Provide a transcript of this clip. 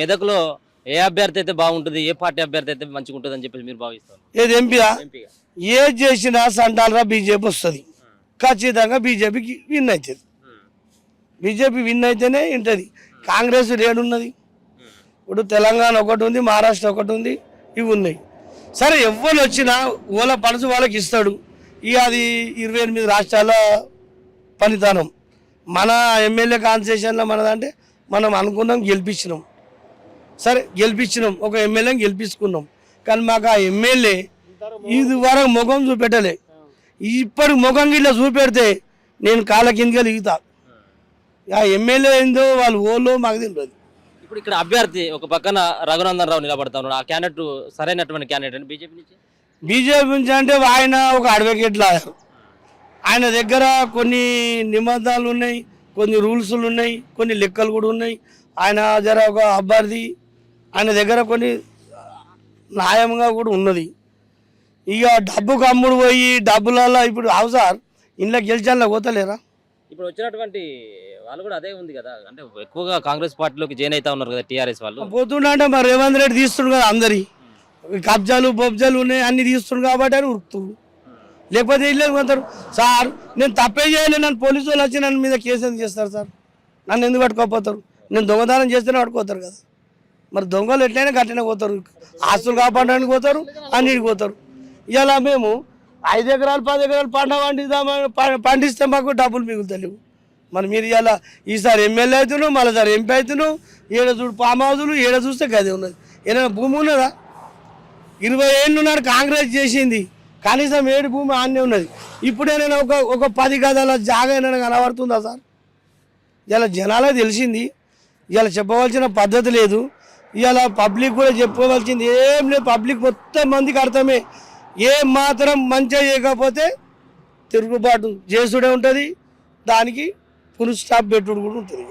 మెదక్లో ఏ అభ్యర్థి అయితే బాగుంటుంది, ఏ పార్టీ అభ్యర్థి అయితే మంచిగా ఉంటుంది అని చెప్పేసి మీరు భావిస్తారు? ఏది ఎంపీగా ఏది చేసినా సంటాలరా బీజేపీ వస్తుంది, ఖచ్చితంగా బీజేపీకి విన్ అవుతుంది. బీజేపీ విన్ అయితేనే ఉంటుంది. కాంగ్రెస్ రేడున్నది. ఇప్పుడు తెలంగాణ ఒకటి ఉంది, మహారాష్ట్ర ఒకటి ఉంది, ఇవి ఉన్నాయి. సరే ఎవరు వచ్చినా ఓల పనసు వాళ్ళకి ఇస్తాడు. ఇక అది 28 రాష్ట్రాల పనితనం. మన ఎమ్మెల్యే కాన్స్టిట్యూషన్లో మనదంటే మనం అనుకున్నాం, గెలిపించినాం. సరే గెలిపించినాం, ఒక ఎమ్మెల్యేని గెలిపించుకున్నాం. కానీ మాకు ఆ ఎమ్మెల్యే ఇది వరకు ముఖం చూపెట్టలే. ఇప్పటి ముఖం గిట్లా చూపెడితే నేను కాళ్ళ కిందకి దిగుతా. ఆ ఎమ్మెల్యే ఏందో వాళ్ళు ఓలో మాకు తెలియదు. ఇప్పుడు ఇక్కడ అభ్యర్థి ఒక పక్కన రఘునందన్ రావు నిలబడతా ఉన్నాడు. ఆ క్యాండిడేట్ సరైనటువంటి క్యాండిడేట్ బీజేపీ నుంచి? బీజేపీ నుంచి అంటే ఆయన ఒక అడ్వకేట్ లాయర్. ఆయన దగ్గర కొన్ని నిబంధనలు ఉన్నాయి, కొన్ని రూల్స్లు ఉన్నాయి, కొన్ని లెక్కలు కూడా ఉన్నాయి. ఆయన జర ఒక అభ్యర్థి, ఆయన దగ్గర కొన్ని న్యాయంగా కూడా ఉన్నది. ఇక డబ్బుకు అమ్ముడు పోయి డబ్బులలో ఇప్పుడు సార్ ఇంట్లో గెలిచాలో పోతలేరా? ఇప్పుడు వచ్చినటువంటి వాళ్ళు కూడా అదే ఉంది కదా, అంటే ఎక్కువగా కాంగ్రెస్ పార్టీలోకి జాయిన్ అవుతా ఉన్నారు కదా టీఆర్ఎస్ వాళ్ళు. పోతుండే అంటే మరి రేవంత్ రెడ్డి తీస్తుండు కదా, అందరి కబ్జాలు బొబ్జాలు ఉన్నాయి అన్ని తీస్తుండు కాబట్టి అని ఉరుకుతున్నారు. లేకపోతే ఇల్లు పోతారు. సార్ నేను తప్పే చేయలేదు, నన్ను పోలీసు వాళ్ళు వచ్చి నన్ను మీద కేసు ఎందుకు చేస్తారు సార్? నన్ను ఎందుకు పట్టుకోపోతారు? నేను దొంగదానం చేస్తేనే పట్టుకోతారు కదా. మరి దొంగలు ఎట్లయినా గట్టినా పోతారు, ఆస్తులు కాపాడడానికి పోతారు, అన్నిటికి పోతారు. ఇలా మేము 5 ఎకరాలు 10 ఎకరాలు పండిస్తే మాకు డబ్బులు మిగులుతలేవు. మరి మీరు ఇలా ఈసారి ఎమ్మెల్యే అవుతున్నావు, మళ్ళీ సార్ ఎంపీ అవుతున్నావు, ఏడ చూడు ఫామ్ హౌజులు, ఏడ చూస్తే గదే ఉన్నది. ఏదైనా భూమి ఉన్నదా? 20 ఏళ్ళు నాడు కాంగ్రెస్ చేసింది, కనీసం 7 భూమి ఆన్నే ఉన్నది. ఇప్పుడేనైనా ఒక 10 గదాల జాగా ఏమైనా కనబడుతుందా సార్? ఇలా జనాలే తెలిసింది. ఇలా చెప్పవలసిన పద్ధతి లేదు. ఇలా పబ్లిక్ కూడా చెప్పుకోవాల్సింది ఏం లేదు. పబ్లిక్ మొత్తం మందికి అర్థమే. ఏం మాత్రం మంచిగా చేయకపోతే తిరుగుబాటు చేసుడే ఉంటుంది, దానికి పునః స్టాప్ పెట్టుడు కూడా ఉంటుంది.